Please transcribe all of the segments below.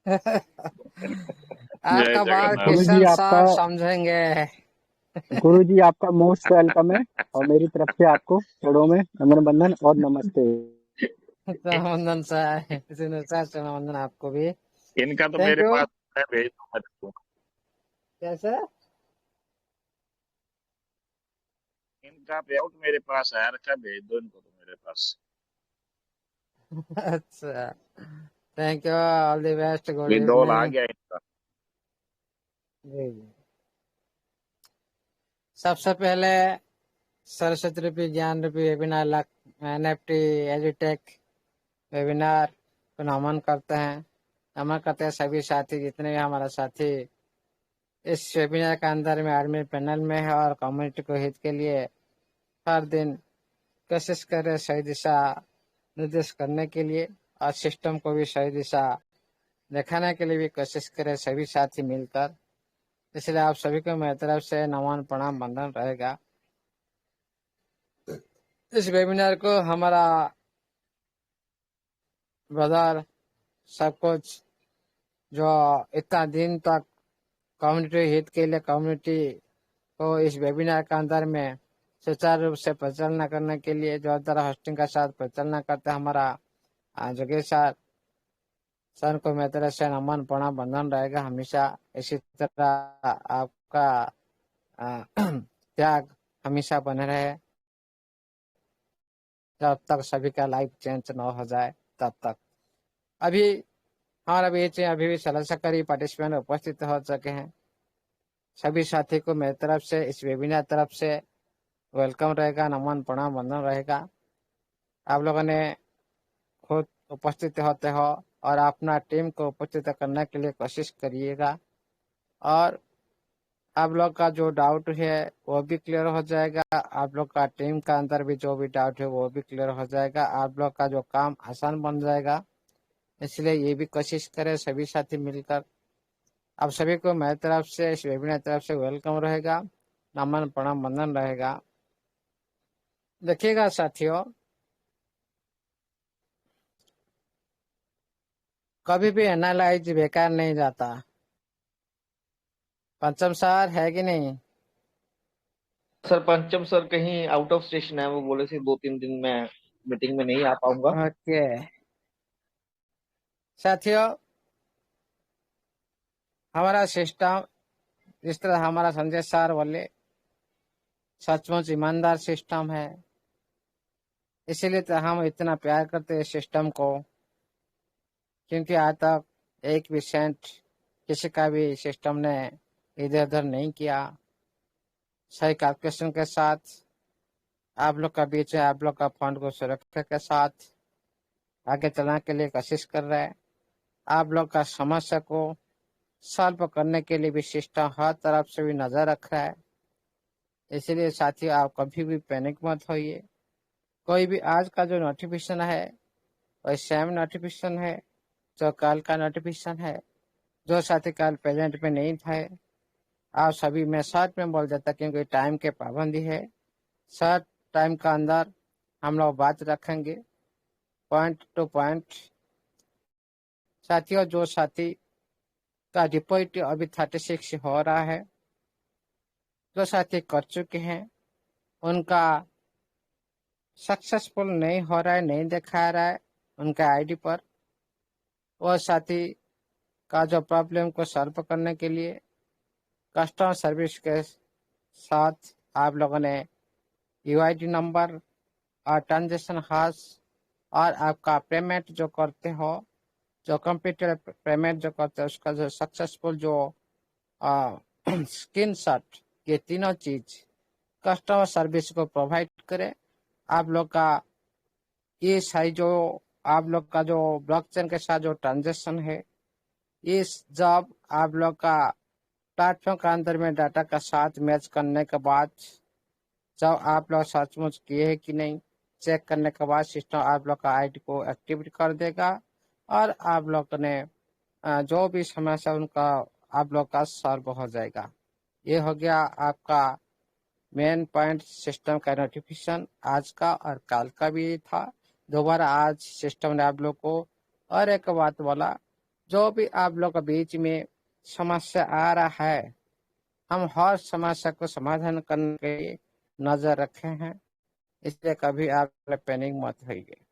जय आपका बाल जगन्नाथ। गुरु जी किशन आपका साहब समझेंगे। गुरु जी आपका मोस्ट वेलकम है। और मेरी तरफ से आपको चरणों में नमन बंधन और नमस्ते। वंदन सर, चरण वंदन आपको भी। इनका तो थैंक मेरे यू। पास है, भेज दो मैं देखूँ। कैसे? इनका पेआउट मेरे पास आया रखा, भेज दो इनको तो मेरे पास। अच्छा, thank you, all the best, good withdrawal a evening. गया इनका। जी जी। सबसे पहले सरस्वती रूपी ज्ञान रूपी वेबिनार एनएफटी एजुटेक वेबिनार को नमन करते हैं। नमन करते हैं सभी साथी, जितने भी हमारा साथी इस वेबिनार के अंदर में एडमिन पैनल में है और कम्युनिटी को हित के लिए हर दिन कोशिश कर रहे सही दिशा निर्देश करने के लिए और सिस्टम को भी सही दिशा दिखाने के लिए भी कोशिश करें सभी साथी मिलकर। इसलिए आप सभी को मेरी तरफ से नमन प्रणाम बंधन रहेगा। इस वेबिनार को हमारा ब्रदर सब कुछ जो इतना दिन तक कम्युनिटी हित के लिए कम्युनिटी को इस वेबिनार के अंदर में सुचारू रूप से परिचालना करने के लिए जो तरह होस्टिंग का साथ परिचालना करते हैं हमारा जोगेश सर को मेरी तरफ से नमन प्रणाम बंधन रहेगा हमेशा। इसी तरह आपका त्याग हमेशा बने रहे जब तक सभी का लाइफ चेंज न हो जाए तब तक। अभी हमारा बीच में अभी भी सलसकरी पार्टिसिपेंट उपस्थित हो सके हैं। सभी साथी को मेरी तरफ से इस वेबिनार तरफ से वेलकम रहेगा, नमन प्रणाम वंदन रहेगा। आप लोगों ने खुद उपस्थित होते हो और अपना टीम को उपस्थित करने के लिए कोशिश करिएगा और आप लोग का जो डाउट है वो भी क्लियर हो जाएगा। आप लोग का टीम का अंदर भी जो भी डाउट है वो भी क्लियर हो जाएगा। आप लोग का जो काम आसान बन जाएगा। इसलिए ये भी कोशिश करें सभी साथी मिलकर। आप सभी को मेरी तरफ से इस वेबिनार तरफ से वेलकम रहेगा, नमन प्रणाम वंदन रहेगा। देखिएगा साथियों, कभी भी एनालाइज बेकार नहीं जाता। पंचम सर है कि नहीं? सर पंचम सर कहीं आउट ऑफ स्टेशन है, वो बोले थे 2-3 दिन में मीटिंग में नहीं आ पाऊंगा। ओके साथियों, हमारा सिस्टम जिस तरह हमारा संजय सर बोले सचमुच ईमानदार सिस्टम है। इसीलिए तो हम इतना प्यार करते हैं सिस्टम को, क्योंकि आज तक एक भी सेंट किसी का भी सिस्टम ने इधर उधर नहीं किया। सही कैलकुलेशन के साथ आप लोग का बीच है, आप लोग का फंड को सुरक्षा के साथ आगे चलाने के लिए कोशिश कर रहे हैं। आप लोग का समस्या को सॉल्व करने के लिए भी सिस्टम हर तरफ से भी नजर रख रहा है। इसलिए साथियों, आप कभी भी पैनिक मत होइए। कोई भी आज का जो नोटिफिकेशन है वही सेम नोटिफिकेशन है जो कल का नोटिफिकेशन है। जो साथी कल प्रेजेंट में नहीं थे, आप सभी मैं शॉर्ट में बोल देता क्योंकि टाइम के पाबंदी है। शॉर्ट टाइम का अंदर हम लोग बात रखेंगे, पॉइंट टू पॉइंट। साथियों, जो साथी का डिपॉजिट अभी 36 हो रहा है, जो साथी कर चुके हैं उनका सक्सेसफुल नहीं हो रहा है, नहीं दिखा रहा है उनका आईडी पर। वह साथी का जो प्रॉब्लम को सॉल्व करने के लिए कस्टमर सर्विस के साथ आप लोगों ने यूआईडी नंबर और ट्रांजेक्शन हाश और आपका पेमेंट जो करते हो, जो कंप्यूटर पेमेंट जो करते हो उसका जो सक्सेसफुल जो स्क्रीन शॉट, ये तीनों चीज कस्टमर सर्विस को प्रोवाइड करें। आप लोग का ये सारी जो आप लोग का जो ब्लॉकचेन के साथ जो ट्रांजेक्शन है, इस जब आप लोग का प्लेटफॉर्म के अंदर में डाटा का साथ मैच करने के बाद जब आप लोग सचमुच किए हैं कि नहीं चेक करने के बाद सिस्टम आप लोग का आईडी को एक्टिवेट कर देगा और आप लोग ने जो भी समस्या उनका आप लोग का सॉल्व हो जाएगा। ये हो गया आपका मेन पॉइंट सिस्टम का नोटिफिकेशन आज का, और कल का भी था। दोबारा आज सिस्टम ने आप लोग को और एक बात बोला जो भी आप लोग के बीच में समस्या आ रहा है, हम हर समस्या को समाधान करने के लिए नजर रखे हैं, इसलिए कभी आप पैनिक मत होइए।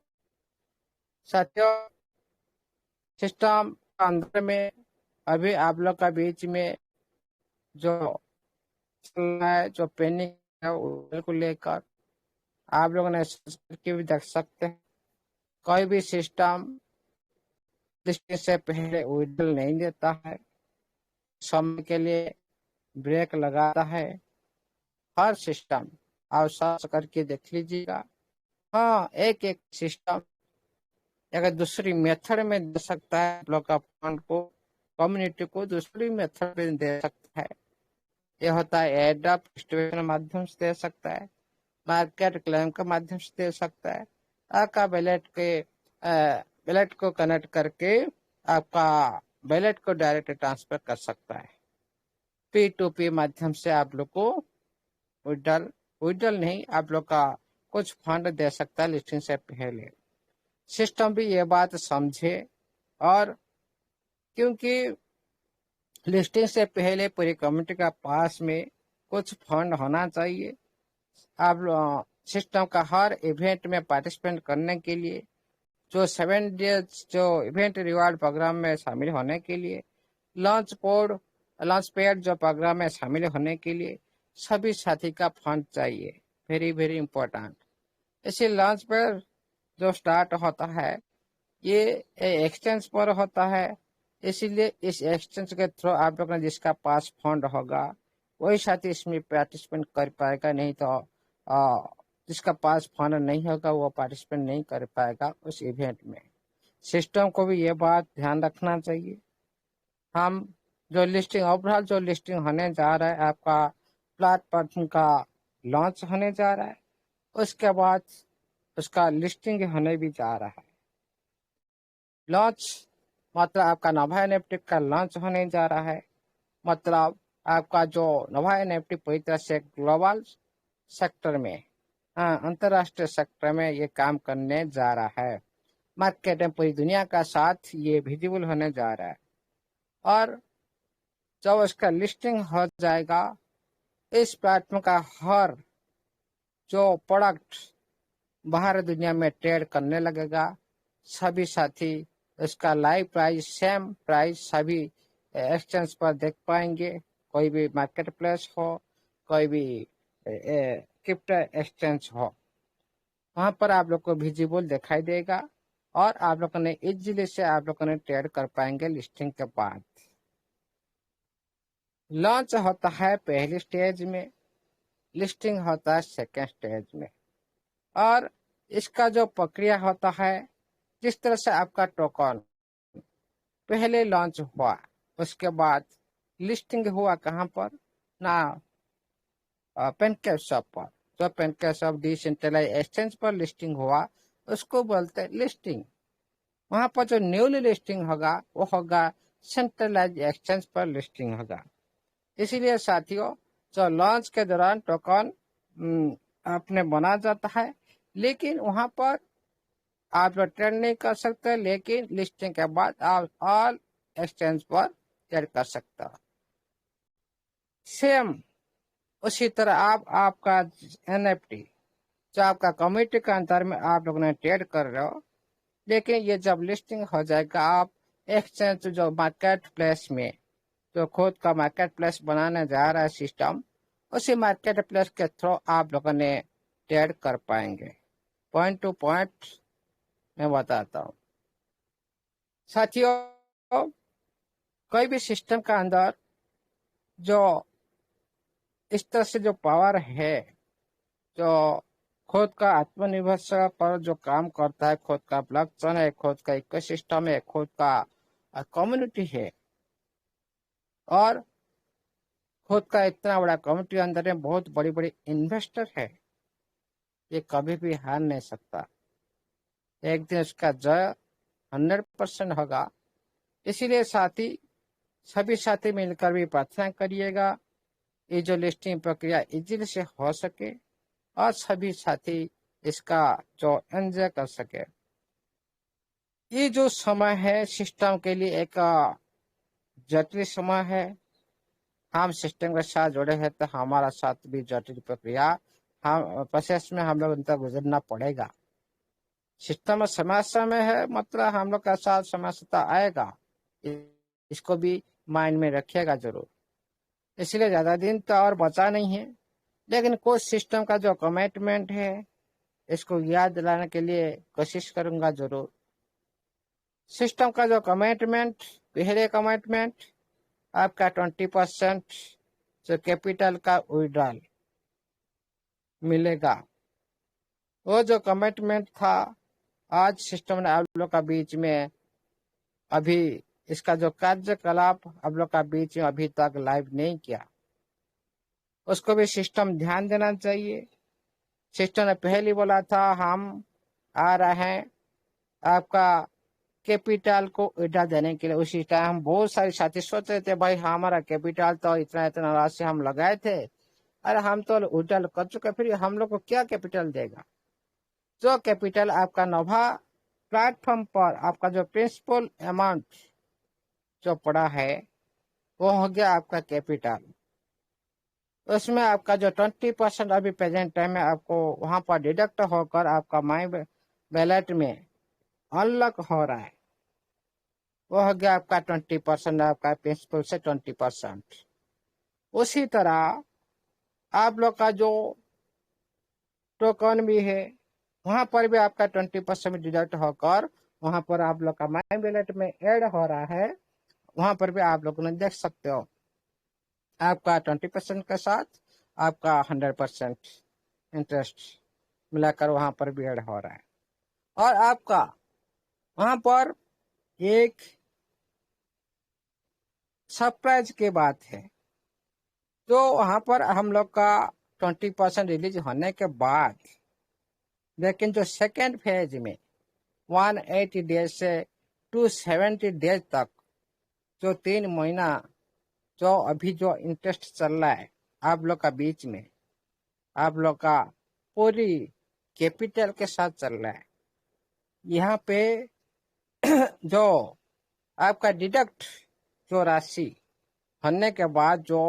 साथियों, सिस्टम के अंदर में अभी आप लोग का बीच में जो चल रहा है, जो पैनिक है को लेकर आप लोगों ने सोच करके भी देख सकते हैं। कोई भी सिस्टम लिस्टिंग से पहले विड्रॉल नहीं देता है, समय के लिए ब्रेक लगाता है। हर सिस्टम आप सर्च करके देख लीजिएगा। हाँ, एक एक सिस्टम अगर दूसरी मेथड में दे सकता है, आप लोग का फंड को, कम्युनिटी को दूसरी मेथड में दे सकता है। ये होता है एडअप डिस्ट्रीब्यूशन के माध्यम से दे सकता है, मार्केट क्लेम के माध्यम से दे सकता है, आपका बैलेट को कनेक्ट करके आपका बैलेट को डायरेक्ट ट्रांसफर कर सकता है। P2P माध्यम से आप लोग को विड्रॉल नहीं, आप लोग का कुछ फंड दे सकता है लिस्टिंग से पहले। सिस्टम भी ये बात समझे, और क्योंकि लिस्टिंग से पहले पूरी कम्युनिटी का पास में कुछ फंड होना चाहिए। आप सिस्टम का हर इवेंट में पार्टिसिपेट करने के लिए, जो 7 डेज जो इवेंट रिवार्ड प्रोग्राम में शामिल होने के लिए, लॉन्च पैड जो प्रोग्राम में शामिल होने के लिए सभी साथी का फंड चाहिए। Very very important. इसी लॉन्च पैड जो स्टार्ट होता है, ये एक्सचेंज पर होता है, इसीलिए इस एक्सचेंज के थ्रू आप लोग ने जिसका पास फंड होगा वही साथी इसमें पार्टिसिपेट कर पाएगा, नहीं तो जिसका पास फंड नहीं होगा वो पार्टिसिपेट नहीं कर पाएगा उस इवेंट में। सिस्टम को भी ये बात ध्यान रखना चाहिए। हम जो लिस्टिंग ओवरऑल जो लिस्टिंग होने जा रहा है, आपका प्लेटफॉर्म का लॉन्च होने जा रहा है, उसके बाद उसका लिस्टिंग होने भी जा रहा है। लॉन्च मतलब आपका नोवा एनएफटी का लॉन्च होने जा रहा है, मतलब आपका जो नोवा एनएफटी पूरी तरह से ग्लोबल सेक्टर में, अंतरराष्ट्रीय सेक्टर में ये काम करने जा रहा है। मार्केट में पूरी दुनिया का साथ ये विजिबल होने जा रहा है, और जब उसका लिस्टिंग हो जाएगा, इस प्लेटफॉर्म का हर जो प्रोडक्ट बाहर दुनिया में ट्रेड करने लगेगा, सभी साथी उसका लाइव प्राइस, सेम प्राइस सभी एक्सचेंज पर देख पाएंगे। कोई भी मार्केट प्लेस हो, कोई भी क्रिप्टो एक्सचेंज हो, वहां पर आप लोग को विजिबल दिखाई देगा, और आप लोगों ने इजीली से आप लोगों ने ट्रेड कर पाएंगे लिस्टिंग के बाद। लॉन्च होता है पहली स्टेज में, लिस्टिंग होता है सेकेंड स्टेज में, और इसका जो प्रक्रिया होता है, जिस तरह से आपका टोकन पहले लॉन्च हुआ, उसके बाद लिस्टिंग हुआ कहाँ पर ना, पेनकेकस्वैप पर। जो पेनकेकस्वैप डिसेंट्रलाइज एक्सचेंज पर लिस्टिंग हुआ उसको बोलते हैं लिस्टिंग। वहां पर जो न्यूली लिस्टिंग होगा वो होगा सेंट्रलाइज एक्सचेंज पर लिस्टिंग होगा। इसीलिए साथियों, जो लॉन्च के दौरान टोकन आपने बना जाता है, लेकिन वहां पर आप ट्रेड नहीं कर सकते, लेकिन लिस्टिंग के बाद आप ऑल एक्सचेंज पर ट्रेड कर सकते हो। सेम उसी तरह आपका एनएफटी जो आपका कम्युनिटी के अंदर में आप लोगों ने ट्रेड कर रहे हो, लेकिन ये जब लिस्टिंग हो जाएगा, आप एक्सचेंज जो मार्केट प्लेस में जो खुद का मार्केट प्लेस बनाने जा रहा है सिस्टम, उसी मार्केट प्लेस के थ्रू आप लोगों ने ट्रेड कर पाएंगे। पॉइंट टू पॉइंट मैं बताता हूँ साथियों। कोई भी सिस्टम का अंदर जो इस तरह से जो पावर है, जो खुद का आत्मनिर्भरता पर जो काम करता है, खुद का ब्लॉकचेन है, खुद का इकोसिस्टम है, खुद का कम्युनिटी है, और खुद का इतना बड़ा कम्युनिटी अंदर में बहुत बड़ी बड़ी इन्वेस्टर है, ये कभी भी हार नहीं सकता। एक दिन उसका जय 100% होगा। इसीलिए सभी साथी मिलकर भी प्रार्थना करिएगा, ये जो लिस्टिंग प्रक्रिया इजीली से हो सके और सभी साथी इसका जो एंजॉय कर सके। ये जो समय है सिस्टम के लिए एक जटिल समय है। हम सिस्टम के साथ जुड़े हैं तो हमारा साथ भी जटिल प्रक्रिया हम प्रोसेस में हम लोग उनका गुजरना पड़ेगा। सिस्टम में समस्या में है मतलब हम लोग के साथ समस्या आएगा, इसको भी माइंड में रखिएगा जरूर। इसलिए ज्यादा दिन तो और बचा नहीं है, लेकिन कुछ सिस्टम का जो कमिटमेंट है इसको याद दिलाने के लिए कोशिश करूंगा जरूर। सिस्टम का जो कमिटमेंट, पहले कमिटमेंट आपका 20% जो कैपिटल का विड्रॉल मिलेगा। वो जो कमिटमेंट था आज सिस्टम ने आप लोग का बीच में अभी इसका जो कार्यकलाप आप लोग का बीच में अभी तक लाइव नहीं किया, उसको भी सिस्टम ध्यान देना चाहिए। सिस्टम ने पहले बोला था हम आ रहे हैं आपका कैपिटल को विड्रॉ देने के लिए। उसी टाइम हम बहुत सारे साथी सोच रहे थे भाई हमारा कैपिटल तो इतना इतना राशि हम लगाए थे, अरे हम तो विड्रॉ कर चुके, फिर हम लोग को क्या कैपिटल देगा। जो कैपिटल आपका नोवा प्लेटफॉर्म पर आपका जो प्रिंसिपल अमाउंट जो पड़ा है वो हो गया आपका कैपिटल। उसमें आपका जो 20% अभी प्रेजेंट टाइम में आपको वहां पर डिडक्ट होकर आपका माई बैलेट में अनलॉक हो रहा है, वो हो गया आपका 20% आपका प्रिंसिपल से 20%। उसी तरह आप लोग का जो टोकन भी है वहां पर भी आपका 20% डिडक्ट होकर वहां पर आप लोग का माई बैलेट में ऐड हो रहा है। वहां पर भी आप लोगों ने देख सकते हो आपका 20% के साथ आपका 100% इंटरेस्ट मिलाकर वहां पर भी ऐड हो रहा है। और आपका वहां पर एक सरप्राइज की बात है, तो वहां पर हम लोग का 20% रिलीज होने के बाद लेकिन जो सेकेंड फेज में 180 डेज से 270 डेज तक जो 3 महीना जो अभी जो इंटरेस्ट चल रहा है आप लोग का बीच में, आप लोग का पूरी कैपिटल के साथ चल रहा है। यहाँ पे जो आपका डिडक्ट जो राशि होने के बाद जो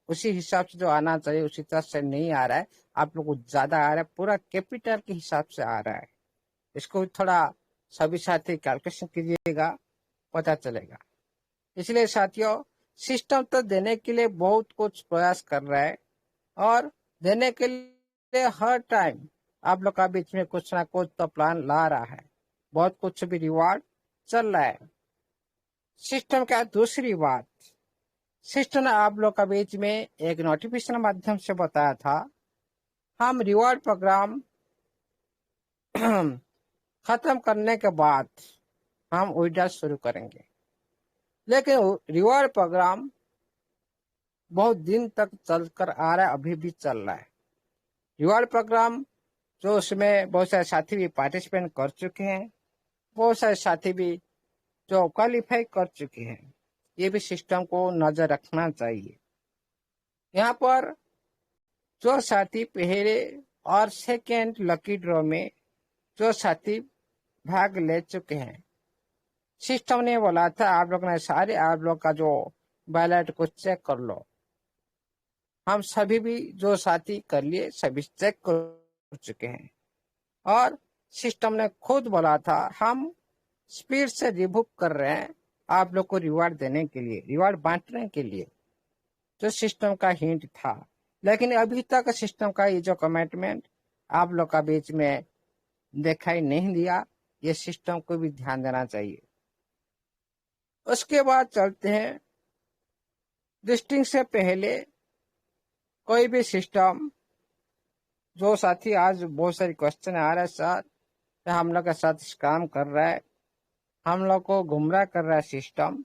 उसी हिसाब से जो आना चाहिए उसी तरह से नहीं आ रहा है, आप लोग को ज्यादा आ रहा है, पूरा कैपिटल के हिसाब से आ रहा है। इसको थोड़ा सभी साथी कैलकुलेशन कीजिएगा, पता चलेगा। इसलिए साथियों सिस्टम तो देने के लिए बहुत कुछ प्रयास कर रहा है और देने के लिए हर टाइम आप लोग का बीच में कुछ ना कुछ तो प्लान ला रहा है, बहुत कुछ भी रिवार्ड चल रहा है। सिस्टम का दूसरी बात, सिस्टम ने आप लोग का बीच में एक नोटिफिकेशन माध्यम से बताया था हम रिवार्ड प्रोग्राम खत्म करने के बाद हम विड्रॉल शुरू करेंगे। लेकिन रिवार्ड प्रोग्राम बहुत दिन तक चलकर आ रहा है, अभी भी चल रहा है। रिवार्ड प्रोग्राम जो उसमें बहुत सारे साथी भी पार्टिसिपेट कर चुके हैं, बहुत सारे साथी भी जो क्वालिफाई कर चुके हैं, ये भी सिस्टम को नजर रखना चाहिए। यहाँ पर जो साथी पहले और सेकेंड लकी ड्रॉ में जो साथी भाग ले चुके हैं, सिस्टम ने बोला था आप लोग ने सारे आप लोग का जो बैलेट को चेक कर लो। हम सभी भी जो साथी कर लिए सभी चेक कर चुके हैं और सिस्टम ने खुद बोला था हम स्पीड से रिमूव कर रहे हैं आप लोग को रिवार्ड देने के लिए, रिवार्ड बांटने के लिए, जो सिस्टम का हिंट था। लेकिन अभी तक सिस्टम का ये जो कमिटमेंट आप लोग का बीच में दिखाई नहीं दिया, ये सिस्टम को भी ध्यान देना चाहिए। उसके बाद चलते हैं लिस्टिंग से पहले कोई भी सिस्टम जो साथी आज बहुत सारे क्वेश्चन आ रहे हैं सर हम लोग के साथ काम कर रहा है, हम लोग को गुमराह कर रहा है सिस्टम,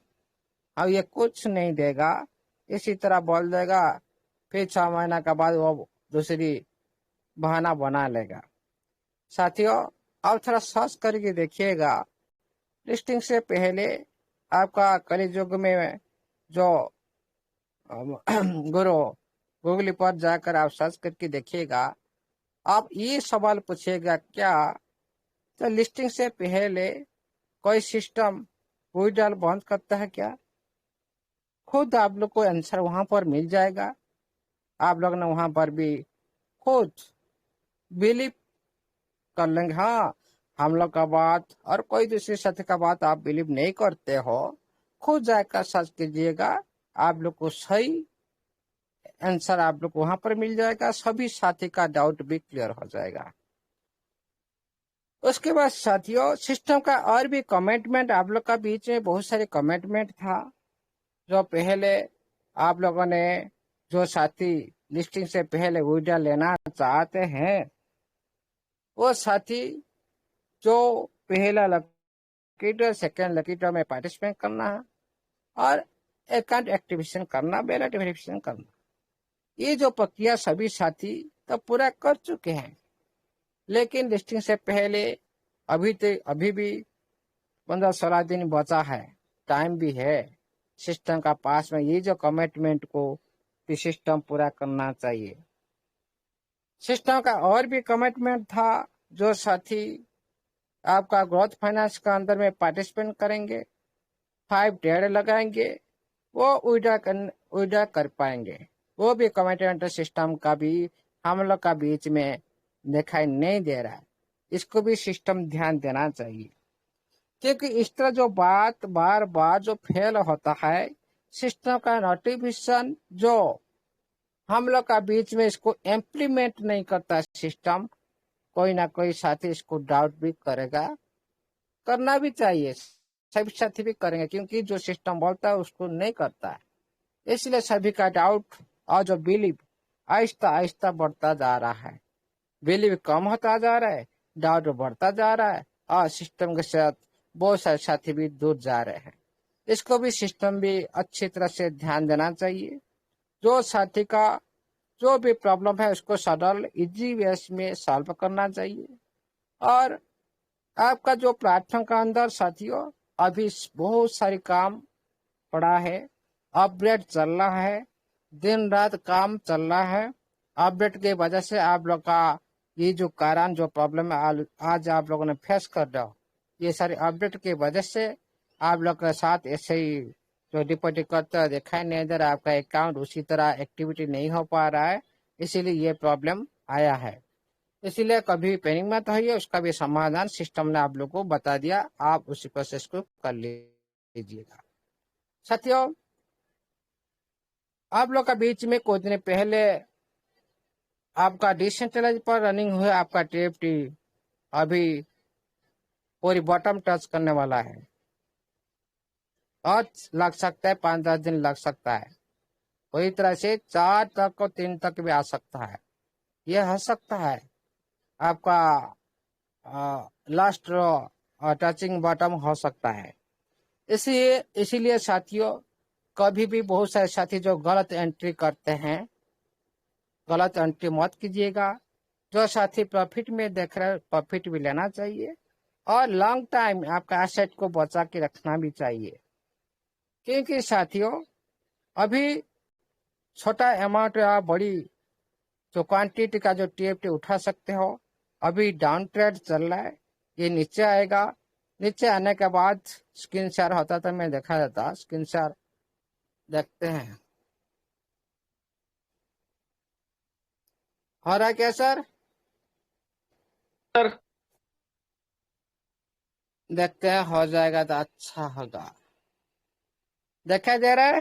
अब ये कुछ नहीं देगा, इसी तरह बोल देगा, फिर 6 महीना के बाद वो दूसरी बहाना बना लेगा। साथियों आप थोड़ा सर्च करके देखिएगा, लिस्टिंग से पहले आपका कलियुग में जो गुरु गूगल पर जाकर आप सर्च करके देखिएगा, आप ये सवाल पूछिएगा क्या तो लिस्टिंग से पहले कोई सिस्टम विड्रॉल बंद करता है क्या? खुद आप लोग को आंसर वहां पर मिल जाएगा। आप लोग ने वहां पर भी खुद बिलीव कर लेंगे। हाँ, हम लोग का बात और कोई दूसरे साथी का बात आप बिलीव नहीं करते हो, खुद जाकर सर्च कीजिएगा, आप लोग को सही आंसर आप लोग को वहां पर मिल जाएगा। सभी साथी का डाउट भी क्लियर हो जाएगा। उसके बाद साथियों, सिस्टम का और भी कमिटमेंट आप लोग का बीच में बहुत सारे कमिटमेंट था। जो पहले आप लोगों ने, जो साथी लिस्टिंग से पहले विड्रॉल लेना चाहते हैं, वो साथी जो पहला lucky draw, second lucky draw में पार्टिसिपेट करना है और अकाउंट एक्टिवेशन करना, बैलेट वेरिफिकेशन करना, ये जो प्रक्रिया सभी साथी तो पूरा कर चुके हैं। लेकिन लिस्टिंग से पहले अभी भी 15-16 दिन बचा है, टाइम भी है सिस्टम का पास में। ये जो कमिटमेंट को भी सिस्टम पूरा करना चाहिए। सिस्टम का और भी कमिटमेंट था, जो साथी आपका ग्रोथ फाइनेंस का अंदर में पार्टिसिपेट करेंगे, 5 डेढ़ लगाएंगे, वो विड्रॉ कर पाएंगे। वो भी कमिटमेंट सिस्टम का भी हम लोग का बीच में दिखाई नहीं दे रहा है। इसको भी सिस्टम ध्यान देना चाहिए, क्योंकि इस तरह जो बात बार बार जो फेल होता है, सिस्टम का नोटिफिकेशन जो हम लोग का बीच में इसको इम्प्लीमेंट नहीं करता सिस्टम, कोई ना कोई साथी इसको डाउट भी करेगा। करना भी चाहिए, सभी साथी भी करेंगे, क्योंकि जो सिस्टम बोलता है उसको नहीं करता है। इसलिए सभी का डाउट और जो बिलीव आहिस्ता आहिस्ता बढ़ता जा रहा है। बिलीव कम होता जा रहा है, डाउट बढ़ता जा रहा है, और सिस्टम के साथ बहुत सारे साथी भी दूर जा रहे हैं। इसको भी सिस्टम भी अच्छी तरह से ध्यान देना चाहिए। जो साथी का जो भी प्रॉब्लम है उसको सरल इजी वे में सॉल्व करना चाहिए। और आपका जो प्लेटफॉर्म का अंदर साथियों अभी बहुत सारी काम पड़ा है, अपडेट चल रहा है, दिन रात काम चल रहा है। अपडेट के वजह से आप लोग का ये जो कारण जो प्रॉब्लम आज आप लोगों ने फेस कर रहे हो, ये सारे अपडेट के वजह से आप लोग के साथ ऐसे ही जो डिपॉजिट करते दिखाई नहीं दे रहा, आपका अकाउंट उसी तरह एक्टिविटी नहीं हो पा रहा है, इसीलिए ये प्रॉब्लम आया है। इसीलिए कभी पैनिक मत होइए, उसका भी समाधान सिस्टम ने आप लोग को बता दिया, आप उसी प्रोसेस को कर लीजिएगा। साथियों, आप लोग का बीच में कुछ दिन पहले आपका डिसेंट्रलाइज पर रनिंग हुआ, आपका टीएफटी अभी पूरी बॉटम टच करने वाला है, और लग सकता है 5-10 दिन लग सकता है, पूरी तरह से 4 तक और 3 तक भी आ सकता है। यह हो सकता है आपका लास्ट टचिंग बॉटम हो सकता है। इसीलिए साथियों, कभी भी बहुत सारे साथी जो गलत एंट्री करते हैं, गलत एंट्री मत कीजिएगा। जो साथी प्रॉफिट में देख रहे हैं, प्रॉफिट भी लेना चाहिए, और लॉन्ग टाइम आपका एसेट को बचा के रखना भी चाहिए। क्योंकि साथियों, अभी छोटा अमाउंट या बड़ी जो क्वांटिटी का जो टीएफटी उठा सकते हो, अभी डाउन ट्रेड चल रहा है, ये नीचे आएगा। नीचे आने के बाद स्क्रीन शेयर होता था, मैं देखा जाता, स्क्रीन शेयर देखते हैं, हो रहा है क्या सर? सर देखते हैं, हो जाएगा तो अच्छा होगा। दिखाई दे रहा है?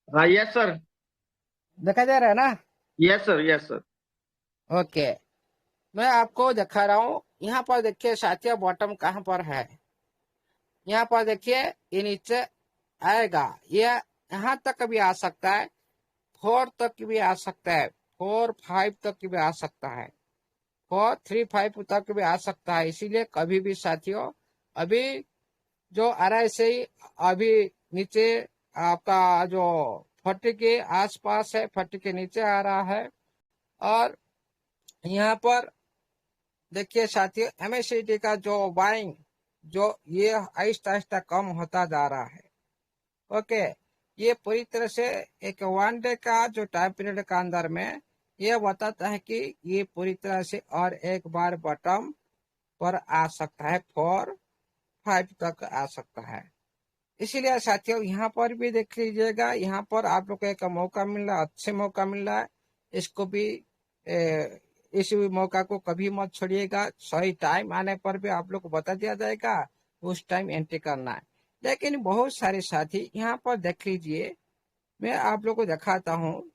हाँ, यस सर, दिखाई दे रहा है ना? Yes sir, yes sir. Okay, मैं आपको दिखा रहा हूँ। यहाँ पर देखिए साथियों, बॉटम कहाँ पर है, यहाँ पर देखिए, ये नीचे आएगा, ये यहाँ तक भी आ सकता है, 4 तक भी आ सकता है, 4-5 तक भी आ सकता है, 4-3-5 तक भी आ सकता है। इसीलिए कभी भी साथियों, अभी जो आ रहा है से ही अभी नीचे आपका जो 40 के आसपास है, 40 के नीचे आ रहा है। और यहाँ पर देखिए साथियों, एमएससीडी का जो बाइंग जो ये आहिस्ता आहिस्ता कम होता जा रहा है। ओके, ये पूरी तरह से एक 1 डे का जो टाइम पीरियड का अंदर में ये बताता है कि ये पूरी तरह से और एक बार बॉटम पर आ सकता है, 4-5 तक आ सकता है। इसीलिए साथियों यहाँ पर भी देख लीजिएगा, यहाँ पर आप लोग को एक मौका मिल रहा है, अच्छे मौका मिल रहा है, इसको भी इस मौका को कभी मत छोड़िएगा। सही टाइम आने पर भी आप लोग को बता दिया जाएगा, उस टाइम एंट्री करना है। लेकिन बहुत सारे साथी यहाँ पर देख लीजिए, मैं आप लोग को दिखाता हूँ।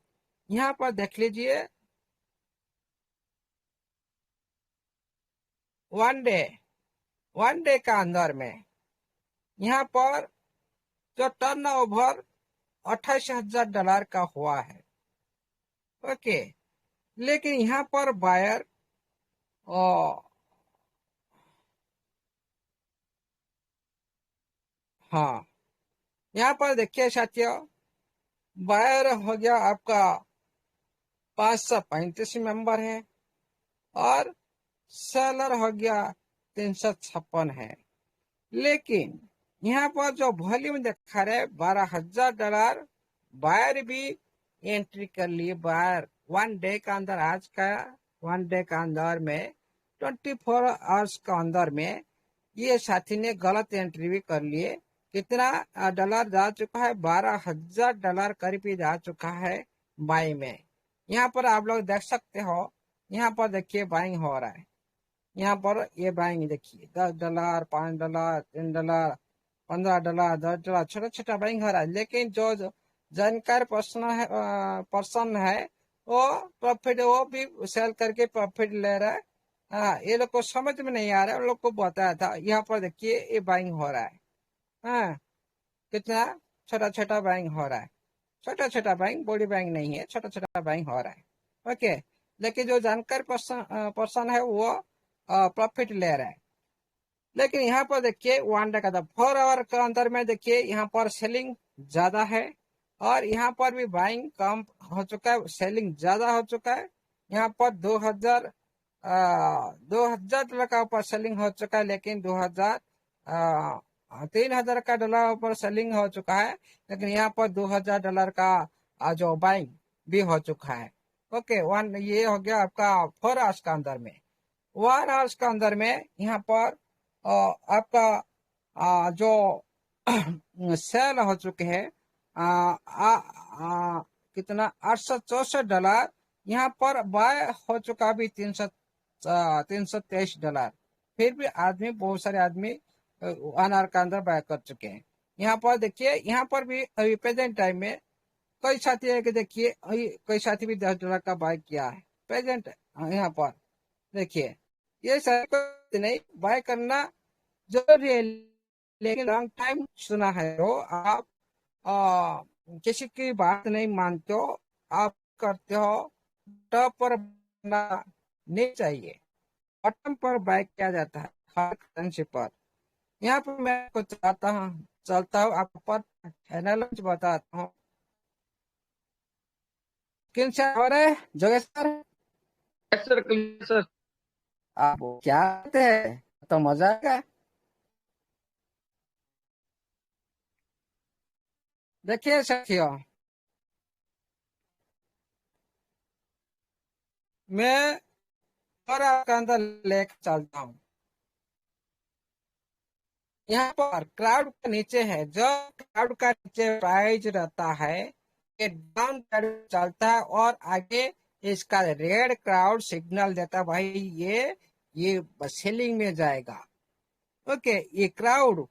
यहाँ पर देख लीजिए, वन डे का अंदर में यहाँ पर जो टर्नओवर $28,000 का हुआ है। ओके, लेकिन यहाँ पर बायर हाँ, यहाँ पर देखिए साथियों, बायर हो गया आपका 535 मेंबर है और सेलर हो गया 356 है। लेकिन यहाँ पर जो वॉल्यूम दिखा रहे $12,000, बायर भी एंट्री कर लिए। बायर वन डे का अंदर, आज का वन डे का अंदर में 24 आवर्स का अंदर में ये साथी ने गलत एंट्री भी कर लिए। कितना डॉलर जा चुका है? $12,000 करीब ही जा चुका है बाई में। यहाँ पर आप लोग देख सकते हो, यहाँ पर देखिए बाइंग हो रहा है। यहाँ पर ये बाइंग देखिए, $10, $5, $3, $15, $10, छोटा छोटा बाइंग हो रहा है। लेकिन जो जानकार पर्सन है वो प्रॉफिट, वो भी सेल करके प्रॉफिट ले रहा है। हाँ, ये लोग को समझ में नहीं आ रहा है, उन लोग को बताया था। यहाँ पर देखिए ये बाइंग हो रहा है। हाँ, कितना छोटा छोटा बाइंग हो रहा है, छोटा छोटा बाइंग, बड़ी बाइंग नहीं है, छोटा छोटा बाइंग हो रहा है। ओके, लेकिन जो जानकार पर्सन है वो प्रॉफिट ले रहा है। लेकिन यहाँ पर देखिए वन डे का था, 4 आवर के अंदर में देखिए यहाँ पर सेलिंग ज्यादा है और यहाँ पर भी बाइंग कम हो चुका है, सेलिंग ज्यादा हो चुका है। यहाँ पर 2,000 का ऊपर सेलिंग हो चुका है, लेकिन 3,000 का डॉलर ऊपर सेलिंग हो चुका है, लेकिन यहाँ पर $2,000 का जो बाइंग भी हो चुका है। ओके, ये हो गया आपका 4 आवर्स का अंदर में। 1 आवर्स का अंदर में यहाँ पर आपका जो सेल हो चुके हैं कितना $864। यहाँ पर बाय हो चुका अभी $323। फिर भी आदमी, बहुत सारे आदमी 1 आवर का अंदर बाय कर चुके हैं। यहाँ पर देखिए, यहाँ पर भी अभी प्रेजेंट टाइम में कई साथी है कि देखिए, कई साथी भी $10 का बाय किया है प्रेजेंट। यहाँ पर देखिए, ये सारे नहीं बाय करना जरूरी है, लेकिन लॉन्ग टाइम सुना है तो आप किसी की बात नहीं मानते हो, आप करते हो, टॉप पर नहीं चाहिए, बॉटम पर बाय किया जाता है हर करेंसी पर। यहाँ पर मैं आपको चलता हूँ आपको पर एनालिसिस बताता हूँ। किन से हो रहे हैं जोगेश सर? Sir clear sir. आप क्या कहते हैं, तो मजा आएगा। देखिए साथियों, मैं और आपका अंदर लेकर चलता हूँ। यहाँ पर क्राउड का नीचे है, जो क्राउड का नीचे प्राइस रहता है ये डाउन क्राउड चलता है और आगे इसका रेड क्राउड सिग्नल देता है, भाई ये सेलिंग में जाएगा। ओके, ये क्राउड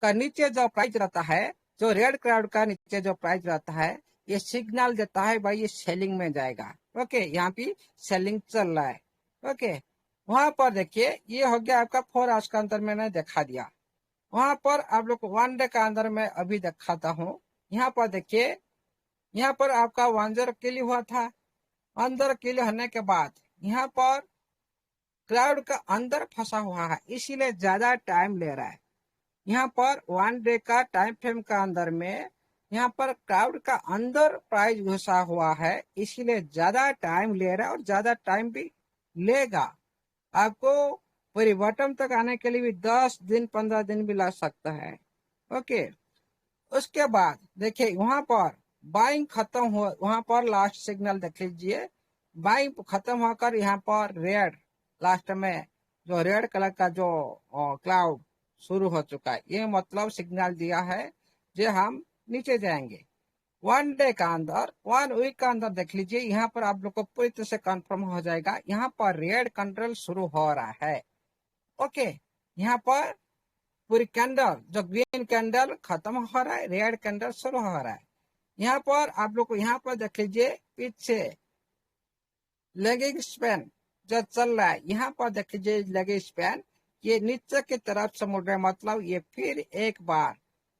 का नीचे जो प्राइस रहता है, जो रेड क्राउड का नीचे जो प्राइस रहता है, ये सिग्नल देता है भाई ये सेलिंग में जाएगा। ओके, यहाँ पे सेलिंग चल रहा है। ओके, वहां पर देखिए ये हो गया आपका 4 आवर्स का अंदर मैंने दिखा दिया। वहां पर आप लोग को 1 डे का अंदर में अभी दिखाता हूँ। यहाँ पर देखिए, यहाँ पर आपका 10 किल हुआ था। 10 किल होने के बाद यहाँ पर क्राउड का अंदर फंसा हुआ है, इसीलिए ज्यादा टाइम ले रहा है। यहाँ पर 1 डे का टाइम फ्रेम का अंदर में यहाँ पर क्राउड का अंदर प्राइस घुसा हुआ है, इसीलिए ज्यादा टाइम ले रहा है और ज्यादा टाइम भी लेगा। आपको पूरी बॉटम तक आने के लिए भी 10 दिन 15 दिन भी लग सकता है। ओके, उसके बाद देखिए वहां पर बाइंग खत्म हुआ, वहां पर लास्ट सिग्नल देख लीजिए, बाइंग खत्म होकर यहाँ पर रेड लास्ट में जो रेड कलर का जो क्लाउड शुरू हो चुका है, ये मतलब सिग्नल दिया है जो हम नीचे जाएंगे। 1 डे का अंदर, 1 वीक का अंदर देख लीजिए, यहाँ पर आप लोग को पूरी तरह से कंफर्म हो जाएगा, यहाँ पर रेड कैंडल शुरू हो रहा है। ओके, यहाँ पर पूरी कैंडल, जो ग्रीन कैंडल खत्म हो रहा है, रेड कैंडल शुरू हो रहा है। यहाँ पर आप लोग को यहाँ पर देख लीजिए पीछे लेगिंग स्पैन जो चल रहा है, यहाँ पर देख लीजिए लेगिंग स्पैन ये नीचे की तरफ से मुड़ रहा है, मतलब ये फिर एक बार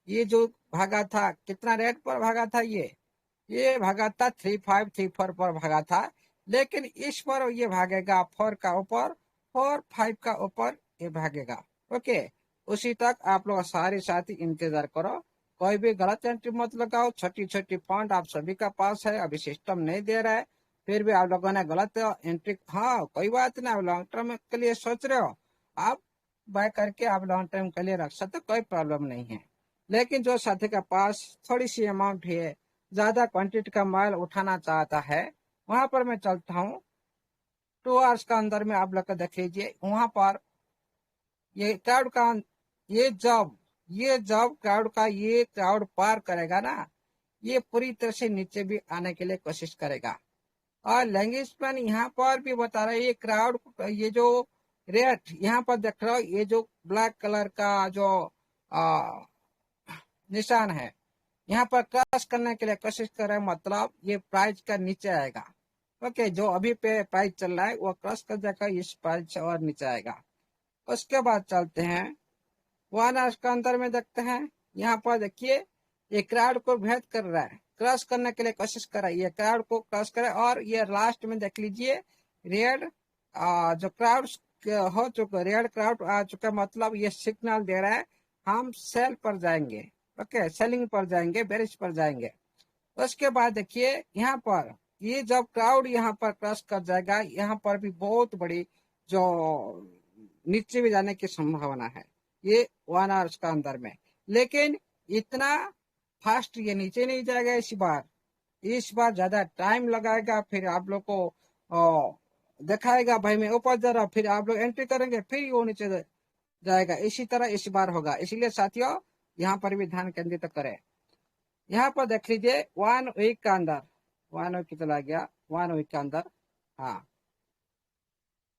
ये जो भागा था, कितना रेट पर भागा था, ये भागा था 3534 पर भागा था, लेकिन इस पर ये भागेगा 4 का ऊपर, 4 5 का ऊपर ये भागेगा। ओके, उसी तक आप लोग सारे साथी इंतजार करो, कोई भी गलत एंट्री मत लगाओ। छोटी छोटी फॉन्ट आप सभी का पास है, अभी सिस्टम नहीं दे रहा है, फिर भी आप लोगों ने गलत एंट्री, हाँ कोई बात नहीं, आप लॉन्ग टर्म के लिए सोच रहे हो, आप बाय करके आप लॉन्ग टर्म के लिए रख सकते, कोई प्रॉब्लम नहीं है। लेकिन जो साथी के पास थोड़ी सी अमाउंट है, ज्यादा क्वांटिटी का माल उठाना चाहता है, वहां पर मैं चलता हूँ 2 आवर्स का अंदर में। आप लोग को देख लीजिए वहां पर ये क्राउड का, ये जब क्राउड का ये क्राउड पार करेगा ना, ये पूरी तरह से नीचे भी आने के लिए कोशिश करेगा। और लैंग्वेज प्लान यहाँ पर भी बता रहा है, ये क्राउड, ये जो रेट यहाँ पर देख रहे हो, ये जो ब्लैक कलर का जो निशान है, यहाँ पर क्रॉस करने के लिए कोशिश कर रहे हैं, मतलब ये प्राइस का नीचे आएगा। ओके, जो अभी पे प्राइस चल रहा है वो क्रॉस कर जाएगा, इस प्राइस से और नीचे आएगा। उसके बाद चलते हैं 1 आवर्स का अंदर में, देखते हैं यहाँ पर देखिए ये क्राउड को भेद कर रहा है, क्रॉस करने के लिए कोशिश कर रहा है, ये क्राउड को क्रॉस करे, और ये लास्ट में देख लीजिए रेड जो क्राउड हो चुका, रेड क्राउड आ चुका, मतलब ये सिग्नल दे रहा है हम सेल पर जाएंगे। ओके, सेलिंग पर जाएंगे, बेरिश पर जाएंगे। उसके बाद देखिए यहाँ पर ये जब क्राउड यहाँ पर क्रॉस कर जाएगा, यहाँ पर भी बहुत बड़ी जो नीचे भी जाने की संभावना है, ये 1 आवर्स का अंदर में। लेकिन इतना फास्ट ये नीचे नहीं जाएगा, इस बार ज्यादा टाइम लगाएगा, फिर आप लोग को दिखाएगा भाई मैं ऊपर जा रहा, फिर आप लोग एंट्री करेंगे, फिर वो नीचे जाएगा। इसी तरह इस बार होगा, इसलिए साथियों यहाँ पर भी ध्यान केंद्रित करें। यहाँ पर देख लीजिए 1 वीक का अंदर, 1 वीक चला गया, 1 वीक का अंदर, हाँ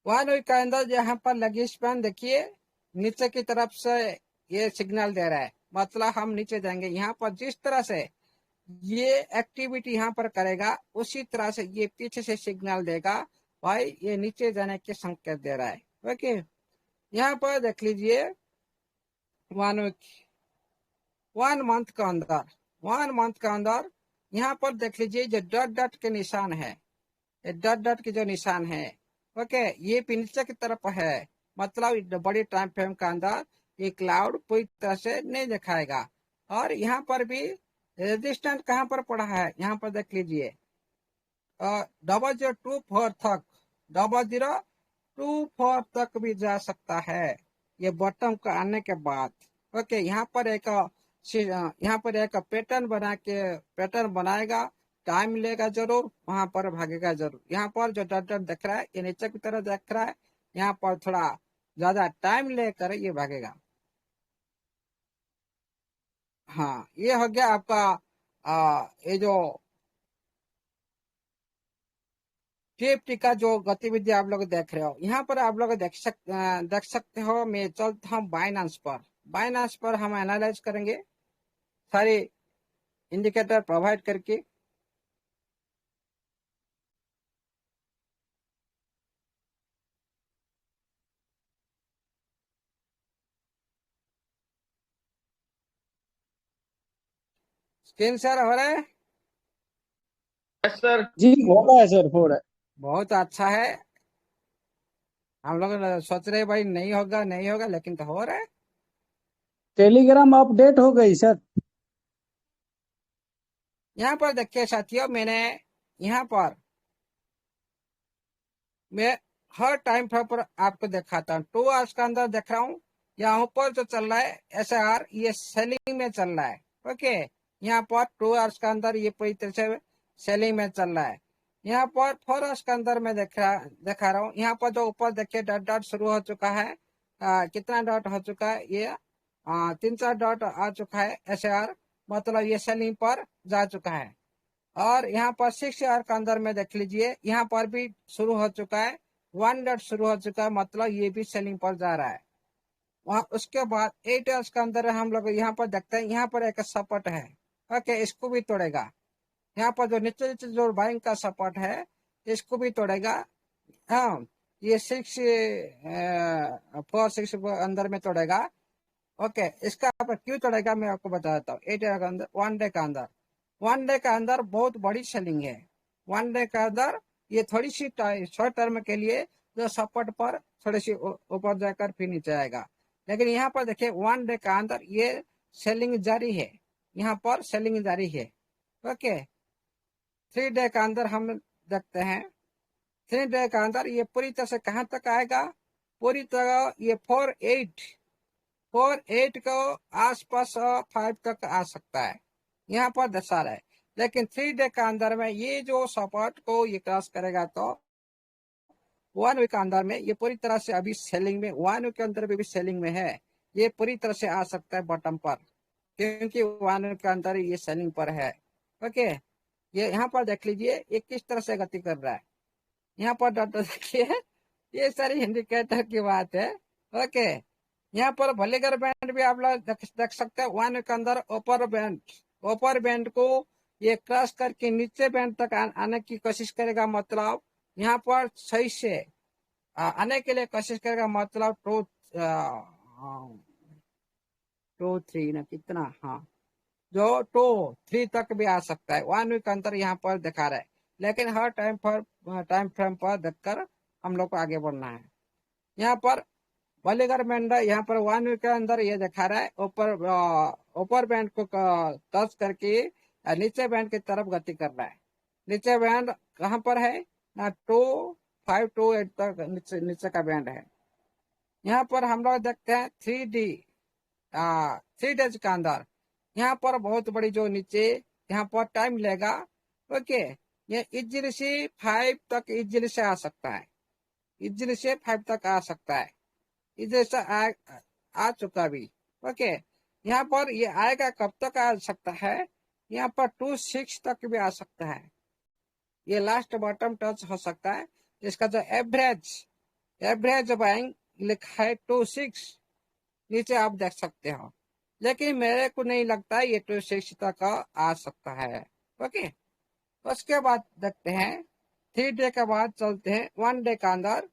1 वीक का अंदर यहाँ पर लगी स्पैन देखिए नीचे की तरफ से ये सिग्नल दे रहा है, मतलब हम नीचे जाएंगे। यहाँ पर जिस तरह से ये एक्टिविटी यहाँ पर करेगा, उसी तरह से ये पीछे से सिग्नल देगा भाई ये नीचे जाने के संकेत दे रहा है। ओके, यहाँ पर देख लीजिए 1 वीक, 1 मंथ का अंदर, 1 मंथ का अंदर यहाँ पर देख लीजिए जो डॉट डॉट के निशान है, ये डॉट डॉट के जो निशान है, ओके ये भी नीचे की तरफ है, मतलब बड़ी टाइम फ्रेम का अंदर ये क्लाउड पूरी तरह से नहीं दिखाएगा। और यहाँ पर भी रेजिस्टेंट कहाँ पर पड़ा है, यहाँ पर देख लीजिए 0024 तक, 0024 तक भी जा सकता है ये बॉटम का आने के बाद। ओके, यहाँ पर एक पैटर्न बनाएगा, टाइम लेगा जरूर, वहां पर भागेगा जरूर। यहाँ पर जो डॉट डॉट दिख रहा है ये नीचे की तरह दिख रहा है, यहाँ पर थोड़ा ज्यादा टाइम लेकर ये भागेगा। हाँ, ये हो गया आपका ये जो टीएफटी का जो गतिविधि आप लोग देख रहे हो। यहाँ पर आप लोग देख सकते हो, मैं चलता हूँ बाइनांस पर। बाइनांस पर हम एनालाइज करेंगे सारे इंडिकेटर प्रोवाइड करके। स्क्रीन शेयर हो रहा है? Yes sir. जी हो रहा है सर, हो रहा है। बहुत अच्छा है। हम लोग सोच रहे भाई नहीं होगा नहीं होगा, लेकिन तो हो रहा है। टेलीग्राम अपडेट हो गई सर। यहाँ पर देखिए साथियों, मैंने यहाँ पर मैं हर टाइम फ्रेम पर आपको दिखाता हूँ। 2 आवर्स का अंदर देख रहा हूँ, यहाँ ऊपर जो चल रहा है SR ये सेलिंग में चल रहा है। ओके, यहाँ पर 2 आवर्स का अंदर ये पूरी तरह से सेलिंग में चल रहा है। यहाँ पर 4 आवर्स के अंदर में दिखा रहा हूँ। यहाँ पर जो ऊपर देखिए डॉट डॉट शुरू हो चुका है, कितना डॉट हो चुका है, ये 3-4 डॉट आ चुका है SAR, मतलब ये सेलिंग पर जा चुका है। और यहाँ पर 6 आवर के अंदर में देख लीजिए, यहाँ पर भी शुरू हो चुका है, 1 डॉट शुरू हो चुका है, मतलब ये भी सेलिंग पर जा रहा है। वहां उसके बाद 8 आवर्स के अंदर हम लोग यहाँ पर देखते हैं, यहाँ पर एक सपोर्ट है, ओके, इसको भी तोड़ेगा। यहाँ पर जो नीचे नीचे जो बाइंग का सपोर्ट है, इसको भी तोड़ेगा। हाँ, ये 4-6 अंदर में तोड़ेगा, ओके। इसका पर क्यों तोड़ेगा मैं आपको बता देता हूँ। 8 आवर के अंदर, 1 डे का अंदर, 1 डे का अंदर बहुत बड़ी सेलिंग है। 1 डे का अंदर ये थोड़ी सी शॉर्ट टर्म के लिए जो सपोर्ट पर थोड़ी सी ऊपर जाकर फिर नीचे आएगा, लेकिन यहाँ पर देखिए 1 डे का अंदर ये सेलिंग जारी है, यहाँ पर सेलिंग जारी है, ओके। 3 डे का अंदर हम देखते हैं, 3 डे का अंदर ये पूरी तरह से कहाँ तक आएगा, पूरी तरह ये 4-8 को आसपास 5 तक आ सकता है, यहाँ पर दर्शा रहा है। लेकिन 3 डे का अंदर में ये जो सपोर्ट को ये क्रॉस करेगा तो 1 वीक के अंदर में ये पूरी तरह से अभी सेलिंग में, 1 वीक के अंदर भी सेलिंग में है, ये पूरी तरह से आ सकता है बॉटम पर, क्योंकि 1 वीक के अंदर ये सेलिंग पर है, ओके। ये यहाँ पर देख लीजिए ये किस तरह से गति कर रहा है, यहाँ पर डॉट देखिए, ये सारी इंडिकेटर की बात है, ओके। यहाँ पर भलेगर बैंड भी आप लोग देख सकते हैं, 1 वीक के अंदर ऊपर बैंड को ये क्रॉस करके नीचे बैंड तक आने की कोशिश करेगा, मतलब यहाँ पर सही से आने के लिए कोशिश करेगा, मतलब 2-3 ना कितना, हाँ, जो 2-3 तक भी आ सकता है। 1 वीक अंतर यहाँ पर दिखा रहा है, लेकिन हर टाइम फ्रेम पर देखकर हम लोग को आगे बढ़ना है। यहाँ पर बॉलीगर बैंड यहाँ पर 1 वीक के अंदर ये दिखा रहा है, ऊपर बैंड को टच करके नीचे बैंड की तरफ गति कर रहा है। नीचे बैंड कहाँ पर है ना, 2-5-2-8 तक नीचे का बैंड है। यहाँ पर हम लोग देखते हैं 3 डेज का अंदर, यहाँ पर बहुत बड़ी जो नीचे यहाँ पर टाइम लेगा, ओके। ये इजिली से 5 तक इजिली से आ सकता है, इजिली से 5 तक आ सकता है, इजिली से आ चुका भी, ओके। यहाँ पर ये आएगा, कब तक आ सकता है, यहाँ पर 2-6 तक भी आ सकता है, ये लास्ट बॉटम टच हो सकता है। इसका जो एवरेज बाइंग लिखा है 2-6, नीचे आप देख सकते हो, लेकिन मेरे को नहीं लगता ये 2-6 तक आ सकता है, ओके। उसके बाद देखते हैं 3 डे के बाद चलते हैं 1 डे का अंदर।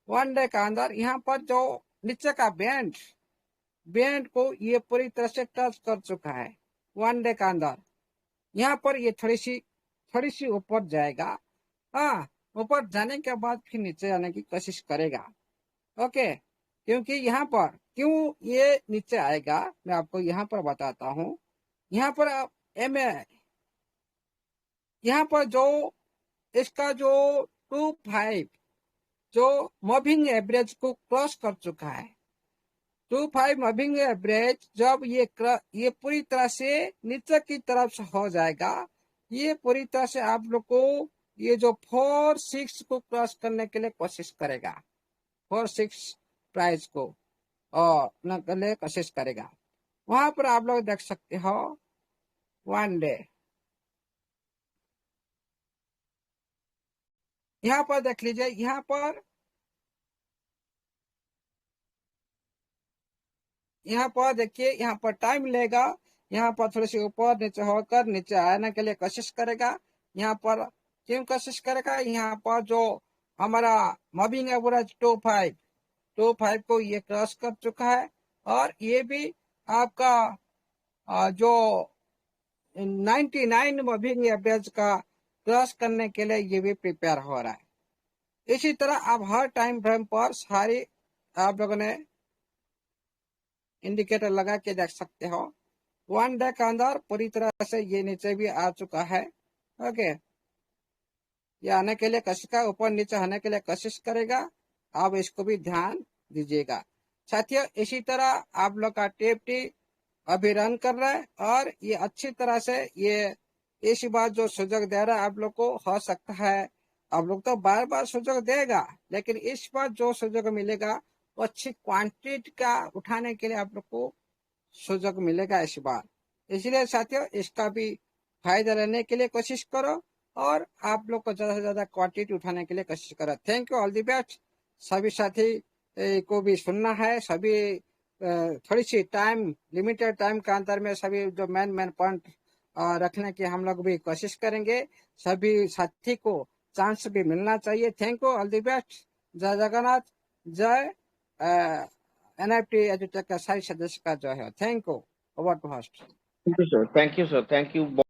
1 डे का अंदर यहाँ पर जो नीचे का बैंड को ये पूरी तरह से टच कर चुका है 1 डे का अंदर। यहाँ पर ये थोड़ी सी ऊपर जाएगा, हाँ, ऊपर जाने के बाद फिर नीचे आने की कोशिश करेगा, ओके। क्योंकि यहाँ पर क्यों ये नीचे आएगा मैं आपको यहाँ पर बताता हूँ। यहाँ पर यहाँ पर जो इसका जो 2-5 जो मूविंग एवरेज को क्रॉस कर चुका है, 2-5 मूविंग एवरेज जब ये पूरी तरह से नीचे की तरफ से हो जाएगा, ये पूरी तरह से आप लोग को ये जो 4-6 को क्रॉस करने के लिए कोशिश करेगा, 4-6 प्राइस को और न करने कोशिश करेगा। वहां पर आप लोग देख सकते हो 1 डे, यहाँ पर देख लीजिए, यहाँ पर देखिए, यहाँ पर टाइम लेगा, यहाँ पर थोड़ी सी ऊपर नीचे होकर नीचे आने के लिए कोशिश करेगा। यहाँ पर क्यों कोशिश करेगा, यहाँ पर जो हमारा मूविंग एवरेज 2-5 को ये क्रॉस कर चुका है, और ये भी आपका जो 99 मूविंग एवरेज का क्रॉस करने के लिए ये भी प्रिपेयर हो रहा है। इसी तरह आप हर टाइम फ्रेम पर सारी आप लोगों ने इंडिकेटर लगा के देख सकते हो। 1 डे के अंदर पूरी तरह से ये नीचे भी आ चुका है, ओके। ये आने के लिए कोशिश का, ऊपर नीचे आने के लिए कोशिश करेगा, आप इसको भी ध्यान दीजिएगा साथियों। इसी तरह आप लोग का TFT अभी रन कर रहा है, और ये अच्छी तरह से ये इस बार जो सुযোগ दे रहा है आप लोग को, हो सकता है आप लोग तो बार बार सुযোग देगा, लेकिन इस बार जो सुযোग मिलेगा वो अच्छी क्वांटिटी का उठाने के लिए आप लोग को सुযোग मिलेगा इस बार। इसलिए साथियों इसका भी फायदा लेने के लिए कोशिश करो और आप लोग को ज्यादा से ज्यादा क्वांटिटी उठाने के लिए कोशिश करो। Thank you, all the best. सभी साथी को भी सुनना है, सभी थोड़ी सी टाइम, लिमिटेड टाइम के अंदर में सभी जो मेन पॉइंट रखने की हम लोग भी कोशिश करेंगे। सभी साथी को चांस भी मिलना चाहिए। Thank you, all the best. जय जगन्नाथ, जय एनएफटी एजुटेक का सारे सदस्य का जो है। Thank you, over to host. Thank you sir, thank you.